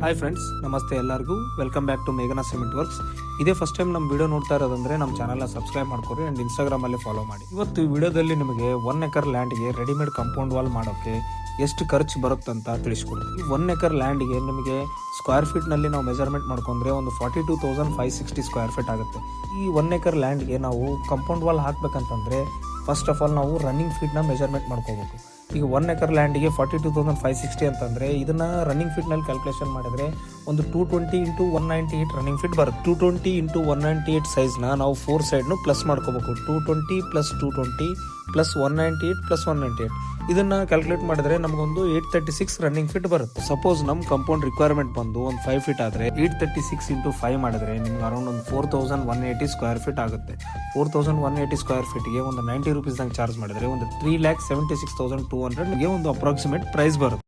Hi friends, ನಮಸ್ತೆ ಎಲ್ಲರಿಗೂ. Welcome back to ಮೇಘನಾ ಸಿಮೆಂಟ್ ವರ್ಕ್ಸ್. ಇದೇ ಫಸ್ಟ್ ಟೈಮ್ ನಮ್ಮ ವಿಡಿಯೋ ನೋಡ್ತಾ ಇರೋದಂದ್ರೆ ನಮ್ಮ ಚಾನಲ್ನ ಸಬ್ಸ್ಕ್ರೈಬ್ ಮಾಡ್ಕೊರಿ ಆ್ಯಂಡ್ ಇನ್ಸ್ಟಾಗ್ರಾಮಲ್ಲಿ ಫಾಲೋ ಮಾಡಿ. ಇವತ್ತು ಈ ವಿಡಿಯೋದಲ್ಲಿ ನಿಮಗೆ 1 ಎಕರ್ ಲ್ಯಾಂಡ್ಗೆ ರೆಡಿಮೇಡ್ ಕಾಂಪೌಂಡ್ ವಾಲ್ ಮಾಡೋಕ್ಕೆ ಎಷ್ಟು ಖರ್ಚು ಬರುತ್ತಂತ ತಿಳಿಸ್ಕೊಡ್ತೀವಿ. ಈ 1 ಎಕರ್ ಲ್ಯಾಂಡ್ಗೆ ನಿಮಗೆ ಸ್ಕ್ವೇರ್ ಫೀಟ್ನಲ್ಲಿ ನಾವು ಮೆಜರ್ಮೆಂಟ್ ಮಾಡ್ಕೊಂಡ್ರೆ ಒಂದು 42,560 ಸ್ಕ್ವೇರ್ ಫೀಟ್ ಆಗುತ್ತೆ. ಈ 1 ಎಕರ್ ಲ್ಯಾಂಡ್ಗೆ ನಾವು ಕಾಂಪೌಂಡ್ ವಾಲ್ ಹಾಕಬೇಕಂತಂದರೆ ಫಸ್ಟ್ ಆಫ್ ಆಲ್ ನಾವು ರನ್ನಿಂಗ್ ಫೀಟ್ನ ಮೆಜರ್ಮೆಂಟ್ ಮಾಡ್ಕೋಬೇಕು. ಈಗ 1 ಎಕರ್ ಲ್ಯಾಂಡಿಗೆ 42,560 ಅಂತಂದರೆ ಇದನ್ನು ರನ್ನಿಂಗ್ ಫೀಟ್ನಲ್ಲಿ ಕ್ಯಾಲ್ಕುಲೇಷನ್ ಮಾಡಿದರೆ ಒಂದು 220 × 198 ರನ್ನಿಂಗ್ ಫೀಟ್ ಬರುತ್ತೆ. 220 × 198 ಸೈಜ್ನ ನಾವು 4 ಸೈಡ್ನು ಪ್ಲಸ್ ಮಾಡ್ಕೋಬೇಕು. 220 + 220 + 198 + 198 ಇದನ್ನು ಕ್ಯಾಲ್ಕುಲೇಟ್ ಮಾಡಿದ್ರೆ ನಮಗೊಂದು 836 ರನ್ನಿಂಗ್ ಫೀಟ್ ಬರುತ್ತೆ. ಸಪೋಸ್ ನಮ್ಮ ಕಂಪೌಂಡ್ ರಿಕ್ವೈರ್ಮೆಂಟ್ ಬಂದು ಒಂದು 5 ಫೀಟ್ ಆದರೆ 836 × 5 ಮಾಡಿದ್ರೆ ನಿಮ್ಗೆ ಅರೌಂಡ್ ಒಂದು 4,180 ಸ್ಕ್ವೇರ್ ಫೀಟ್ ಆಗುತ್ತೆ. 4,180 ಸ್ಕ್ವೇರ್ ಫೀಟ್ಗೆ ಒಂದು 90 ರೂಪೀಸ್ದಂಗೆ ಚಾರ್ಜ್ ಮಾಡಿದರೆ ಒಂದು 3,76,200ಗೆ ಒಂದು ಅಪ್ರಾಕ್ಸಿಮೇಟ್ ಪ್ರೈಸ್ ಬರುತ್ತೆ.